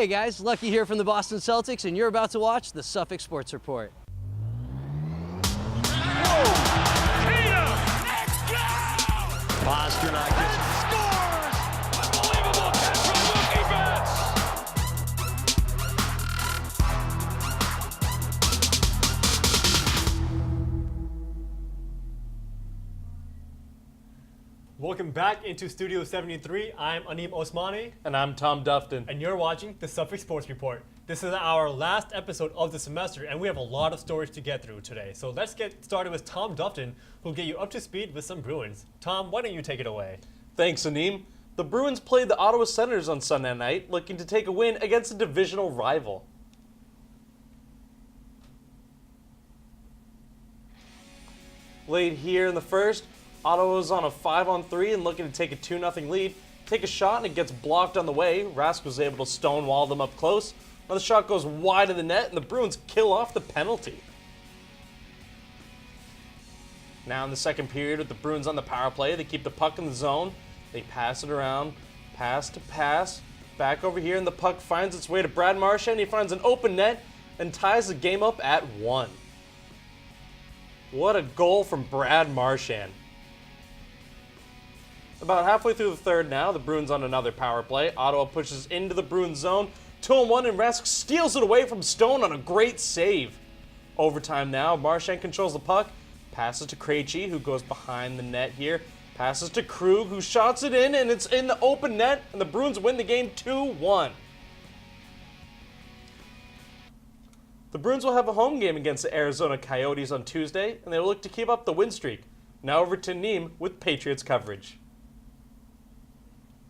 Hey guys, Lucky here from the Boston Celtics, and you're about to watch the Suffolk Sports Report. Pasternak scores! Unbelievable catch from Mookie Betts! Welcome back into Studio 73. I'm Anim Osmani. And I'm Tom Dufton. And you're watching the Suffolk Sports Report. This is our last episode of the semester, and we have a lot of stories to get through today. So let's get started with Tom Dufton, who'll get you up to speed with some Bruins. Tom, why don't you take it away? Thanks, Anim. The Bruins played the Ottawa Senators on Sunday night, looking to take a win against a divisional rival. Late here in the first, Ottawa was on a 5-on-3 and looking to take a 2-0 lead. Take a shot and it gets blocked on the way. Rask was able to stonewall them up close. Now the shot goes wide of the net and the Bruins kill off the penalty. Now in the second period with the Bruins on the power play, they keep the puck in the zone. They pass it around, pass to pass. Back over here and the puck finds its way to Brad Marchand. He finds an open net and ties the game up at 1. What a goal from Brad Marchand. About halfway through the third now, the Bruins on another power play. Ottawa pushes into the Bruins zone. 2-on-1 and Rask steals it away from Stone on a great save. Overtime now, Marchand controls the puck. Passes to Krejci, who goes behind the net here. Passes to Krug, who shots it in, and it's in the open net, and the Bruins win the game 2-1. The Bruins will have a home game against the Arizona Coyotes on Tuesday, and they will look to keep up the win streak. Now over to Anim with Patriots coverage.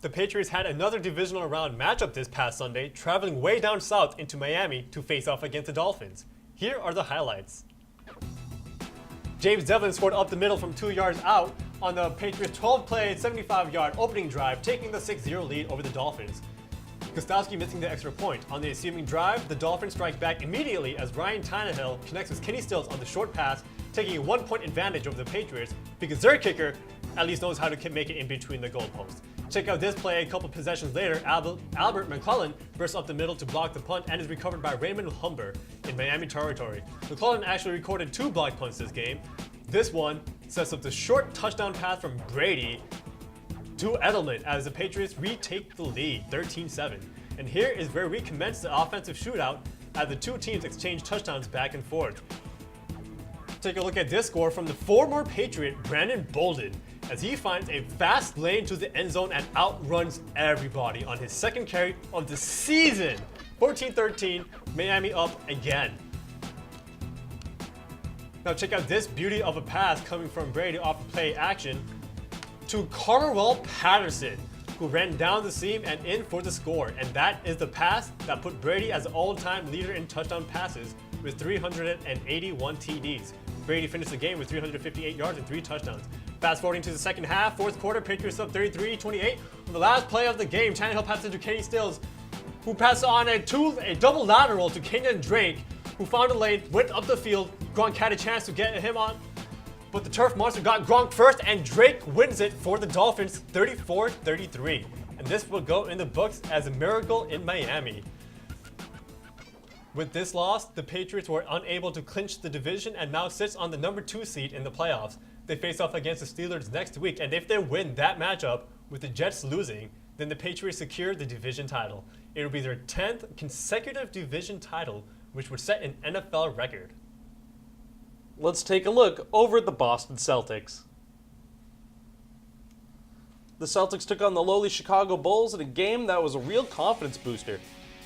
The Patriots had another divisional round matchup this past Sunday, traveling way down south into Miami to face off against the Dolphins. Here are the highlights. James Devlin scored up the middle from 2 yards out on the Patriots' 12-play, 75-yard opening drive, taking the 6-0 lead over the Dolphins. Gostowski missing the extra point. On the ensuing drive, the Dolphins strike back immediately as Ryan Tannehill connects with Kenny Stills on the short pass, taking a 1-point advantage over the Patriots because their kicker at least knows how to make it in between the goalposts. Check out this play a couple possessions later. Albert McClellan bursts up the middle to block the punt and is recovered by Raymond Humber in Miami territory. McClellan actually recorded 2 block punts this game. This one sets up the short touchdown pass from Brady to Edelman as the Patriots retake the lead, 13-7. And here is where we commence the offensive shootout as the two teams exchange touchdowns back and forth. Take a look at this score from the former Patriot, Brandon Bolden, as he finds a fast lane to the end zone and outruns everybody on his second carry of the season. 14-13, Miami up again. Now check out this beauty of a pass coming from Brady off of play action to Carwell Patterson, who ran down the seam and in for the score. And that is the pass that put Brady as the all-time leader in touchdown passes with 381 TDs. Brady finished the game with 358 yards and 3 touchdowns. Fast forwarding to the second half, fourth quarter, Patriots up 33-28. On the last play of the game, Tannehill passes to Kenny Stills, who passed on a double lateral to Kenyon Drake, who found a lane, went up the field. Gronk had a chance to get him on, but the turf monster got Gronk first, and Drake wins it for the Dolphins 34-33. And this will go in the books as a miracle in Miami. With this loss, the Patriots were unable to clinch the division and now sits on the number 2 seed in the playoffs. They face off against the Steelers next week, and if they win that matchup with the Jets losing, then the Patriots secure the division title. It will be their 10th consecutive division title, which would set an NFL record. Let's take a look over at the Boston Celtics. The Celtics took on the lowly Chicago Bulls in a game that was a real confidence booster.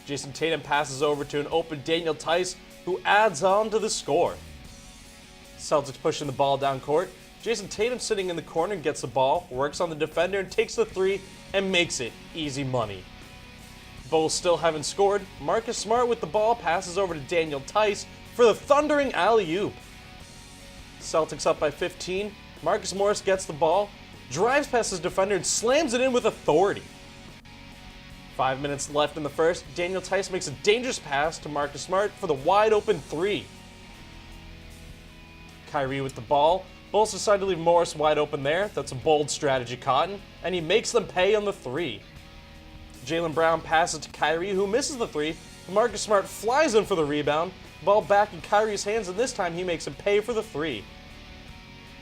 Jason Tatum passes over to an open Daniel Tice, who adds on to the score. Celtics pushing the ball down court. Jason Tatum sitting in the corner gets the ball, works on the defender and takes the 3 and makes it easy money. Bulls still haven't scored. Marcus Smart with the ball passes over to Daniel Tice for the thundering alley-oop. Celtics up by 15. Marcus Morris gets the ball, drives past his defender and slams it in with authority. 5 minutes left in the first. Daniel Tice makes a dangerous pass to Marcus Smart for the wide open 3. Kyrie with the ball. Bulls decide to leave Morris wide open there. That's a bold strategy, Cotton. And he makes them pay on the 3. Jaylen Brown passes to Kyrie, who misses the three. Marcus Smart flies in for the rebound. Ball back in Kyrie's hands, and this time he makes him pay for the three.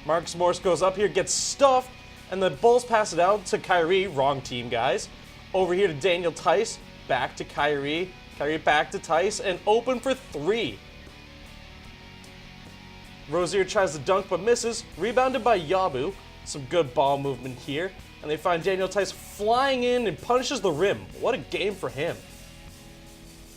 Marcus Morris goes up here, gets stuffed, and the Bulls pass it out to Kyrie. Wrong team, guys. Over here to Daniel Tice. Back to Kyrie. Kyrie back to Tice, and open for three. Rozier tries to dunk but misses. Rebounded by Yabu. Some good ball movement here. And they find Daniel Tice flying in and punishes the rim. What a game for him.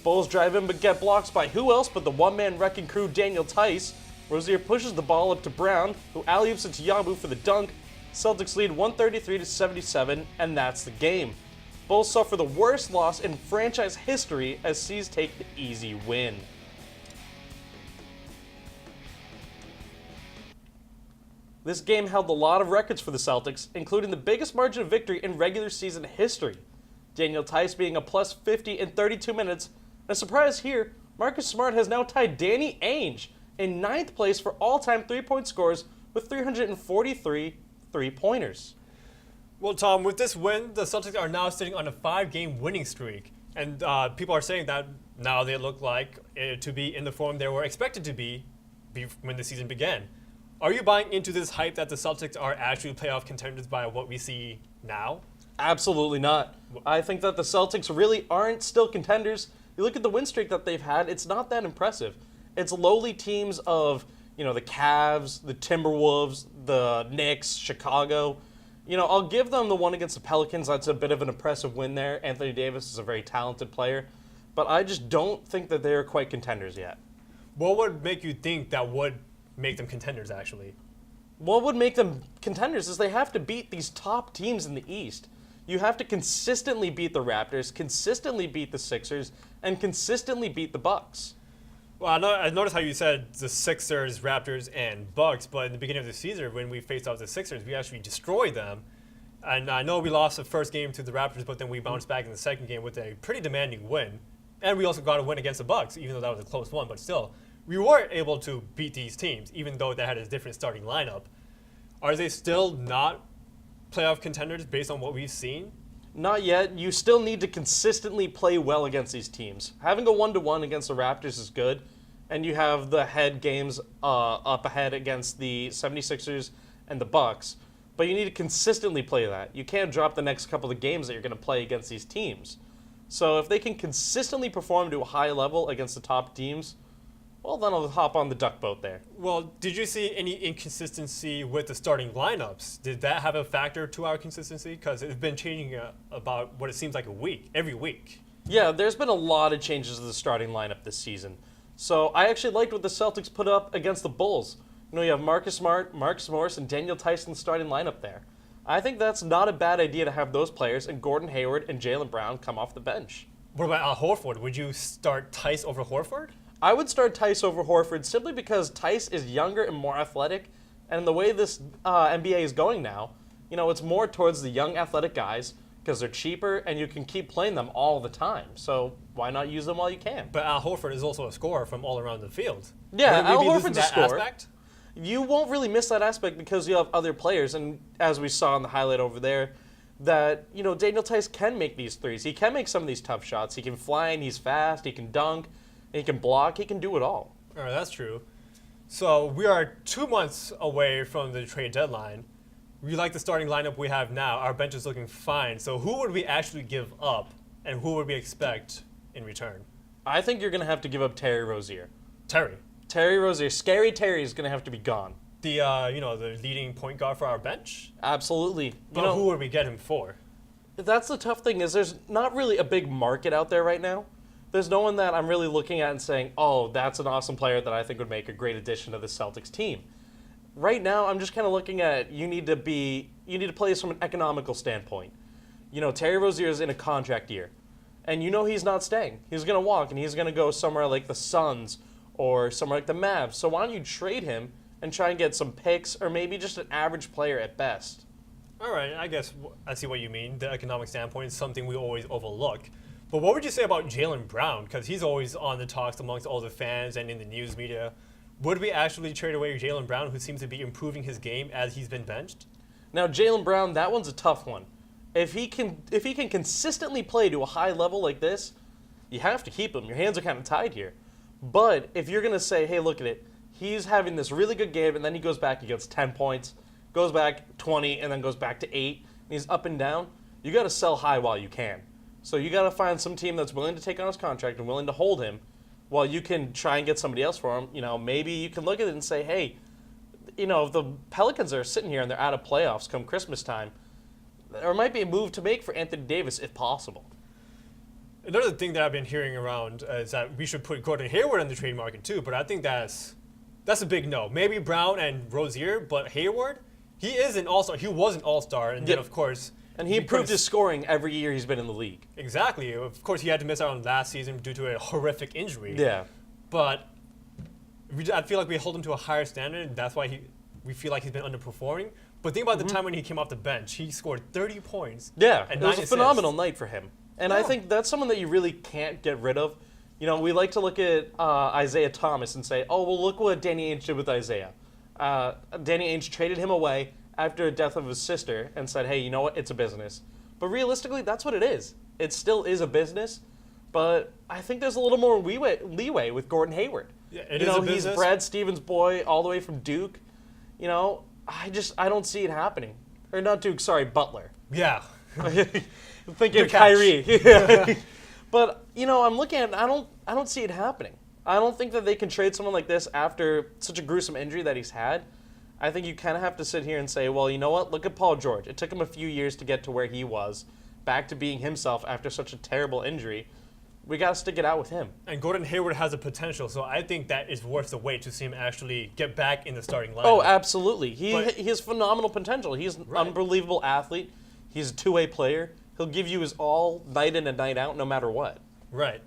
Bulls drive in but get blocks by who else but the one-man wrecking crew, Daniel Tice. Rozier pushes the ball up to Brown, who alley-oops it to Yabu for the dunk. Celtics lead 133-77, and that's the game. Bulls suffer the worst loss in franchise history as C's take the easy win. This game held a lot of records for the Celtics, including the biggest margin of victory in regular season history. Daniel Tice being a plus 50 in 32 minutes. And a surprise here, Marcus Smart has now tied Danny Ainge in 9th place for all-time three-point scores with 343 three-pointers. Well, Tom, with this win, the Celtics are now sitting on a 5-game winning streak. And people are saying that now they look like to be in the form they were expected to be when the season began. Are you buying into this hype that the Celtics are actually playoff contenders by what we see now? Absolutely not. I think that the Celtics really aren't still contenders. You look at the win streak that they've had, it's not that impressive. It's lowly teams of, the Cavs, the Timberwolves, the Knicks, Chicago. I'll give them the one against the Pelicans. That's a bit of an impressive win there. Anthony Davis is a very talented player. But I just don't think that they're quite contenders yet. What would make you think that would make them contenders, actually? What would make them contenders is they have to beat these top teams in the East. You have to consistently beat the Raptors, consistently beat the Sixers, and consistently beat the Bucks. Well, I noticed how you said the Sixers, Raptors, and Bucks, but in the beginning of the season, when we faced off the Sixers, we actually destroyed them. And I know we lost the first game to the Raptors, but then we bounced back in the second game with a pretty demanding win. And we also got a win against the Bucks, even though that was a close one, but still. We were able to beat these teams, even though they had a different starting lineup. Are they still not playoff contenders based on what we've seen? Not yet. You still need to consistently play well against these teams. Having a 1-1 against the Raptors is good, and you have the head games up ahead against the 76ers and the Bucks, but you need to consistently play that. You can't drop the next couple of games that you're going to play against these teams. So if they can consistently perform to a high level against the top teams, well, then I'll hop on the duck boat there. Well, did you see any inconsistency with the starting lineups? Did that have a factor to our consistency? Because it's been changing about what it seems like every week. Yeah, there's been a lot of changes to the starting lineup this season. So I actually liked what the Celtics put up against the Bulls. You have Marcus Smart, Marcus Morris, and Daniel Tice in the starting lineup there. I think that's not a bad idea to have those players and Gordon Hayward and Jaylen Brown come off the bench. What about Al Horford? Would you start Tice over Horford? I would start Tice over Horford simply because Tice is younger and more athletic, and the way this NBA is going now, it's more towards the young athletic guys because they're cheaper and you can keep playing them all the time. So why not use them while you can? But Al Horford is also a scorer from all around the field. Yeah, Al Horford's a scorer. Aspect? You won't really miss that aspect because you have other players, and as we saw in the highlight over there, that Daniel Tice can make these threes. He can make some of these tough shots. He can fly in, he's fast, he can dunk. He can block. He can do it all. All right, that's true. So we are 2 months away from the trade deadline. We like the starting lineup we have now. Our bench is looking fine. So who would we actually give up, and who would we expect in return? I think you're going to have to give up Terry Rozier. Terry Rozier. Scary Terry is going to have to be gone. The the leading point guard for our bench? Absolutely. But who would we get him for? That's the tough thing is there's not really a big market out there right now. There's no one that I'm really looking at and saying, oh, that's an awesome player that I think would make a great addition to the Celtics team. Right now, I'm just kind of looking at you need to play this from an economical standpoint. Terry Rozier is in a contract year, and he's not staying. He's going to walk, and he's going to go somewhere like the Suns or somewhere like the Mavs. So why don't you trade him and try and get some picks or maybe just an average player at best? All right, I guess I see what you mean. The economic standpoint is something we always overlook. But what would you say about Jaylen Brown? Because he's always on the talks amongst all the fans and in the news media. Would we actually trade away Jaylen Brown, who seems to be improving his game as he's been benched? Now, Jaylen Brown, that one's a tough one. If he can consistently play to a high level like this, you have to keep him. Your hands are kind of tied here. But if you're going to say, hey, look at it, he's having this really good game, and then he goes back, he gets 10 points, goes back 20, and then goes back to 8, and he's up and down, you got to sell high while you can. So you got to find some team that's willing to take on his contract and willing to hold him while you can try and get somebody else for him. Maybe you can look at it and say, hey, if the Pelicans are sitting here and they're out of playoffs come Christmas time, there might be a move to make for Anthony Davis if possible. Another thing that I've been hearing around is that we should put Gordon Hayward on the trade market too, but I think that's a big no. Maybe Brown and Rozier, but Hayward, he is an all-star. He was an all-star, and then, of course... And he improved his scoring every year he's been in the league. Exactly. Of course, he had to miss out on last season due to a horrific injury. Yeah. But I feel like we hold him to a higher standard, and that's why we feel like he's been underperforming. But think about the time when he came off the bench. He scored 30 points. Yeah, and it was a 9 phenomenal assists. night for him. And I think that's someone that you really can't get rid of. We like to look at Isaiah Thomas and say, oh, well, look what Danny Ainge did with Isaiah. Danny Ainge traded him away after the death of his sister and said, hey, you know what? It's a business. But realistically, that's what it is. It still is a business. But I think there's a little more leeway with Gordon Hayward. Yeah, it is a business. He's Brad Stevens' boy all the way from Duke. I don't see it happening. Or not Duke, sorry, Butler. Yeah. Thinking Kyrie. But, I'm looking at it, I don't see it happening. I don't think that they can trade someone like this after such a gruesome injury that he's had. I think you kind of have to sit here and say, well, you know what? Look at Paul George. It took him a few years to get to where he was, back to being himself after such a terrible injury. We got to stick it out with him. And Gordon Hayward has a potential, so I think that is worth the wait to see him actually get back in the starting lineup. Oh, absolutely. He has phenomenal potential. He's an Right. unbelievable athlete. He's a two-way player. He'll give you his all night in and night out, no matter what. Right.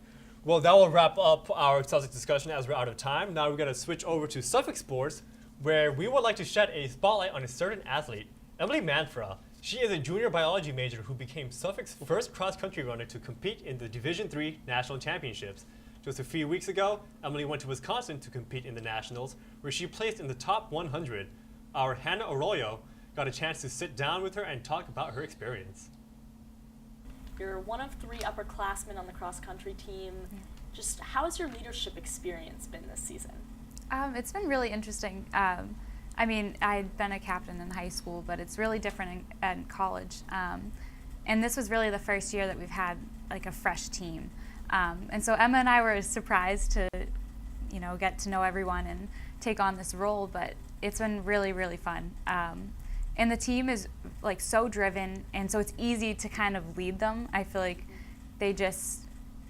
Well, that will wrap up our Celtics discussion as we're out of time. Now we're going to switch over to Suffolk Sports, where we would like to shed a spotlight on a certain athlete, Emily Manfra. She is a junior biology major who became Suffolk's first cross-country runner to compete in the Division III National Championships. Just a few weeks ago, Emily went to Wisconsin to compete in the Nationals, where she placed in the top 100. Our Hannah Arroyo got a chance to sit down with her and talk about her experience. You're one of 3 upperclassmen on the cross-country team. Just how has your leadership experience been this season? It's been really interesting. I'd been a captain in high school, but it's really different in college. And this was really the first year that we've had like a fresh team. And so Emma and I were surprised to, get to know everyone and take on this role, but it's been really, really fun. And the team is like so driven, and so it's easy to kind of lead them. I feel like they just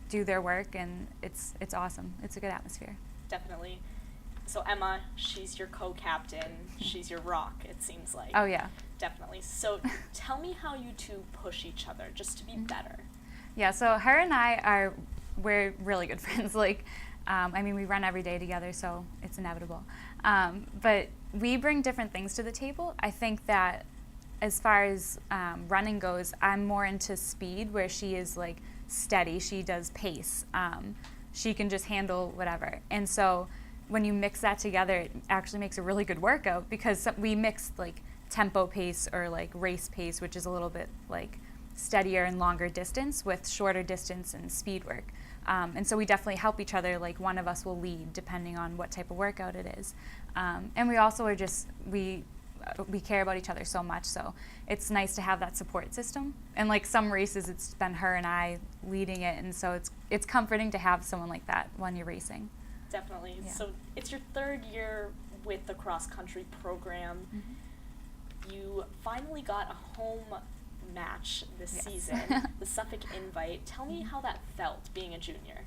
do their work, and it's awesome. It's a good atmosphere. Definitely. So Emma, she's your co-captain. She's your rock, it seems like. Oh, yeah. Definitely. So tell me how you two push each other just to be better. Yeah, so her and we're really good friends. We run every day together, so it's inevitable. But we bring different things to the table. I think that as far as running goes, I'm more into speed, where she is like steady. She does pace. She can just handle whatever. And so when you mix that together, it actually makes a really good workout, because we mix like tempo pace or like race pace, which is a little bit like steadier and longer distance, with shorter distance and speed work. And so we definitely help each other. Like one of us will lead depending on what type of workout it is. And we also are we care about each other so much, so it's nice to have that support system. And like some races, it's been her and I leading it, and so it's comforting to have someone like that when you're racing. Definitely. Yeah. So it's your 3rd year with the cross-country program. Mm-hmm. You finally got a home match this season, the Suffolk Invite. Tell me how that felt being a junior.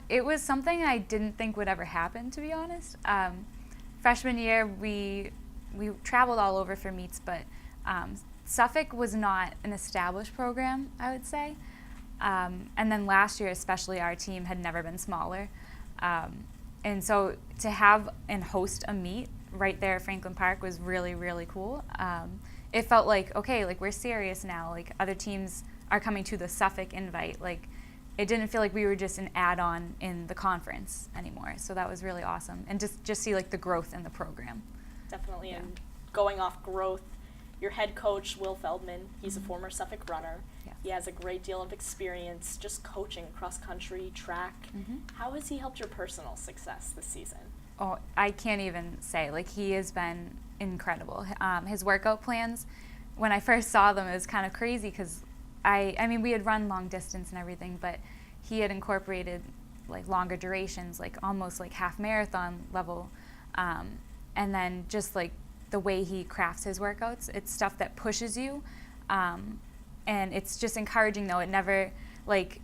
It was something I didn't think would ever happen, to be honest. Freshman year, we traveled all over for meets, but Suffolk was not an established program, I would say. And then last year, especially, our team had never been smaller. And so to have and host a meet right there at Franklin Park was really, really cool. It felt like, okay, like we're serious now. Like other teams are coming to the Suffolk Invite. Like it didn't feel like we were just an add-on in the conference anymore. So that was really awesome. And just see like the growth in the program. Definitely. Yeah. And going off growth, Your head coach, Will Feldman, he's a former Suffolk runner. Yeah. He has a great deal of experience just coaching cross country, track. How has he helped your personal success this season? Oh, I can't even say. Like, he has been incredible. His workout plans, when I first saw them, it was kind of crazy because I mean, we had run long distance and everything, but he had incorporated like longer durations, like almost like half marathon level. And then just like the way he crafts his workouts, it's stuff that pushes you. And it's just encouraging though. It never, like,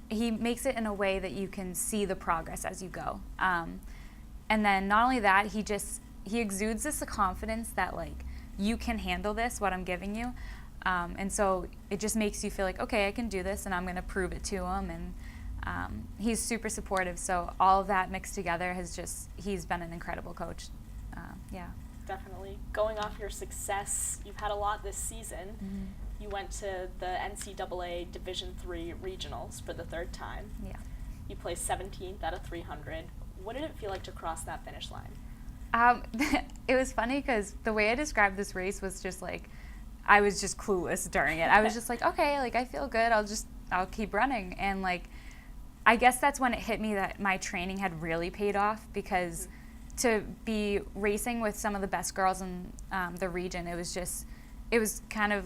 he makes it in a way that you can see the progress as you go. And then not only that, he exudes this confidence that like, you can handle this, what I'm giving you. And so it just makes you feel like, okay, I can do this and I'm going to prove it to him. And he's super supportive. So all of that mixed together he's been an incredible coach. Yeah. Definitely. Going off your success, you've had a lot this season. You went to the NCAA Division III regionals for the third time. Yeah. You placed 17th out of 300. What did it feel like to cross that finish line? It was funny because the way I described this race was just like, I was just clueless during it. I was just like, okay, like I feel good. I'll keep running. And like, I guess that's when it hit me that my training had really paid off, because to be racing with some of the best girls in the region, it was kind of,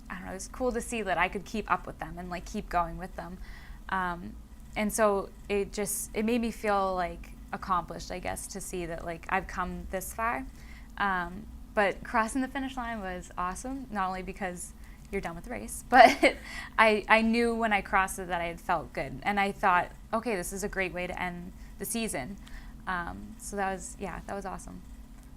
I don't know, it was cool to see that I could keep up with them and like keep going with them. And so it made me feel like accomplished, I guess, to see that like I've come this far. But crossing the finish line was awesome, not only because you're done with the race, but I knew when I crossed it that I had felt good. And I thought, okay, this is a great way to end the season. So that was awesome.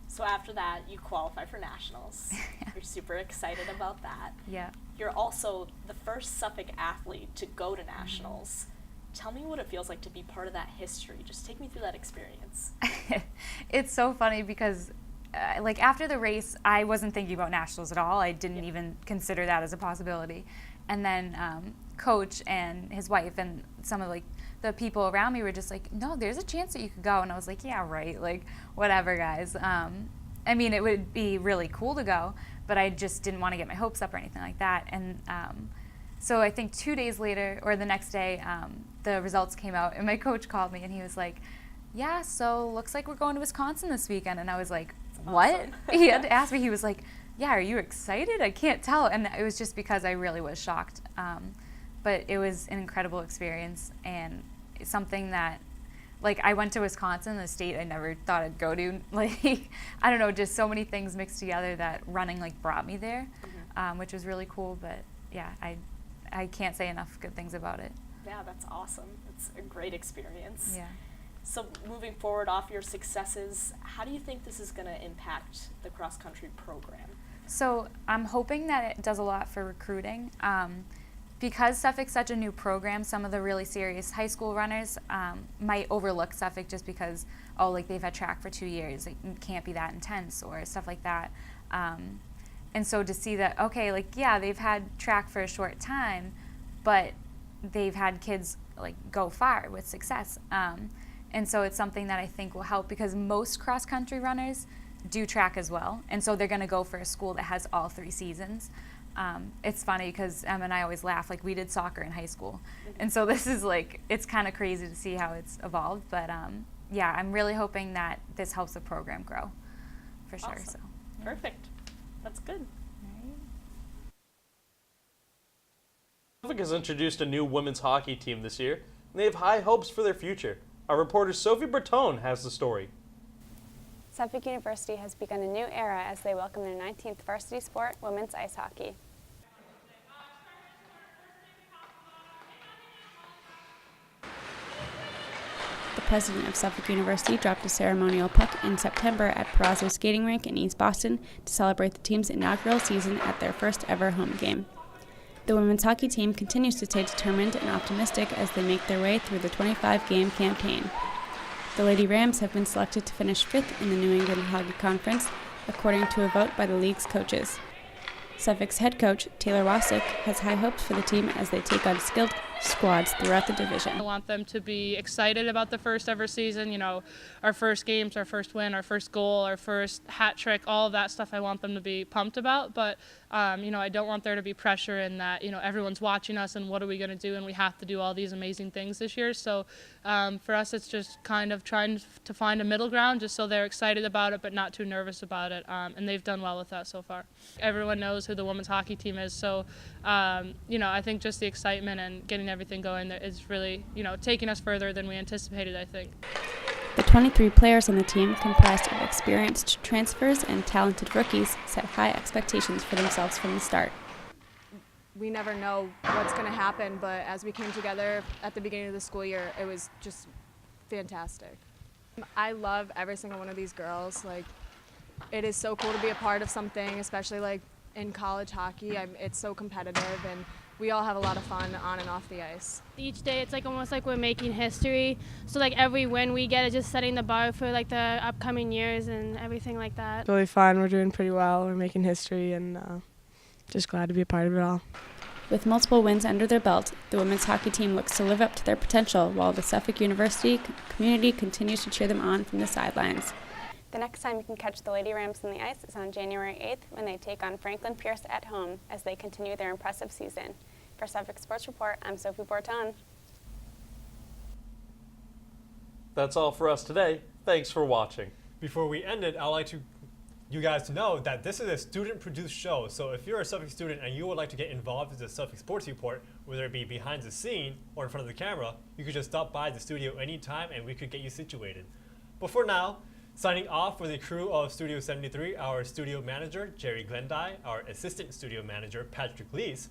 So after that, you qualify for nationals. You're super excited about that. Yeah. You're also the first Suffolk athlete to go to nationals. Tell me what it feels like to be part of that history. Just take me through that experience. It's so funny because like after the race, I wasn't thinking about nationals at all. I didn't even consider that as a possibility. And then Coach and his wife and some of like the people around me were just like, no, there's a chance that you could go. And I was like, yeah, right. Like, whatever, guys. I mean, it would be really cool to go, but I just didn't want to get my hopes up or anything like that. And so I think 2 days later, or the next day, the results came out, and my coach called me, and he was like, yeah, so looks like we're going to Wisconsin this weekend. And I was like, what? Awesome. He had to ask me. He was like, yeah, are you excited? I can't tell. And it was just because I really was shocked. But it was an incredible experience, and it's something that, like, I went to Wisconsin, a state I never thought I'd go to. Like, I don't know, just so many things mixed together that running, like, brought me there, which was really cool. But, yeah, I can't say enough good things about it. Yeah, that's awesome. It's a great experience. Yeah. So moving forward off your successes, how do you think this is going to impact the cross-country program? So I'm hoping that it does a lot for recruiting. Because Suffolk's such a new program, some of the really serious high school runners might overlook Suffolk just because, oh, like they've had track for 2 years, it can't be that intense or stuff like that. And so to see that, okay, like, yeah, they've had track for a short time, but they've had kids like go far with success. And so it's something that I think will help, because most cross-country runners do track as well. And so they're going to go for a school that has all 3 seasons. It's funny because Em and I always laugh, like we did soccer in high school. And so this is like, it's kind of crazy to see how it's evolved. But yeah, I'm really hoping that this helps the program grow for sure. Awesome. So yeah. Perfect. That's good. Suffolk has introduced a new women's hockey team this year, and they have high hopes for their future. Our reporter Sophie Bertone has the story. Suffolk University has begun a new era as they welcome their 19th varsity sport, women's ice hockey. The president of Suffolk University dropped a ceremonial puck in September at Perazzo Skating Rink in East Boston to celebrate the team's inaugural season at their first ever home game. The women's hockey team continues to stay determined and optimistic as they make their way through the 25-game campaign. The Lady Rams have been selected to finish 5th in the New England Hockey Conference, according to a vote by the league's coaches. Suffolk's head coach, Taylor Wasick, has high hopes for the team as they take on skilled squads throughout the division. I want them to be excited about the first ever season, you know, our first games, our first win, our first goal, our first hat trick, all of that stuff I want them to be pumped about. But, you know, I don't want there to be pressure in that, you know, everyone's watching us and what are we going to do, and we have to do all these amazing things this year. So for us, it's just kind of trying to find a middle ground just so they're excited about it but not too nervous about it. And they've done well with that so far. Everyone knows who the women's hockey team is. So, you know, I think just the excitement and getting everything going is really, you know, taking us further than we anticipated, I think. The 23 players on the team, comprised of experienced transfers and talented rookies, set high expectations for themselves from the start. We never know what's going to happen, but as we came together at the beginning of the school year, it was just fantastic. I love every single one of these girls. Like, it is so cool to be a part of something, especially like in college hockey. It's so competitive, and we all have a lot of fun on and off the ice. Each day it's like almost like we're making history. So like every win we get is just setting the bar for like the upcoming years and everything like that. Really fun. We're doing pretty well. We're making history, and just glad to be a part of it all. With multiple wins under their belt, the women's hockey team looks to live up to their potential while the Suffolk University community continues to cheer them on from the sidelines. The next time you can catch the Lady Rams on the ice is on January 8th when they take on Franklin Pierce at home as they continue their impressive season. For Suffolk Sports Report, I'm Sophie Borton. That's all for us today. Thanks for watching. Before we end it, I'd like you guys to know that this is a student-produced show. So if you're a Suffolk student and you would like to get involved with the Suffolk Sports Report, whether it be behind the scene or in front of the camera, you could just stop by the studio anytime and we could get you situated. But for now, signing off for the crew of Studio 73, our studio manager, Jerry Glendye, our assistant studio manager, Patrick Lees,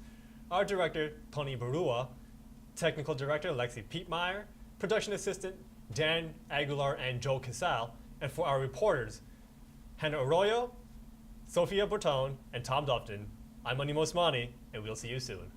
our director, Tony Barua, technical director, Lexi Pietmeyer, production assistant, Dan Aguilar and Joe Casal, and for our reporters, Emily Arroyo, Sophia Borton, and Tom Dufton, I'm Anim Osmani, and we'll see you soon.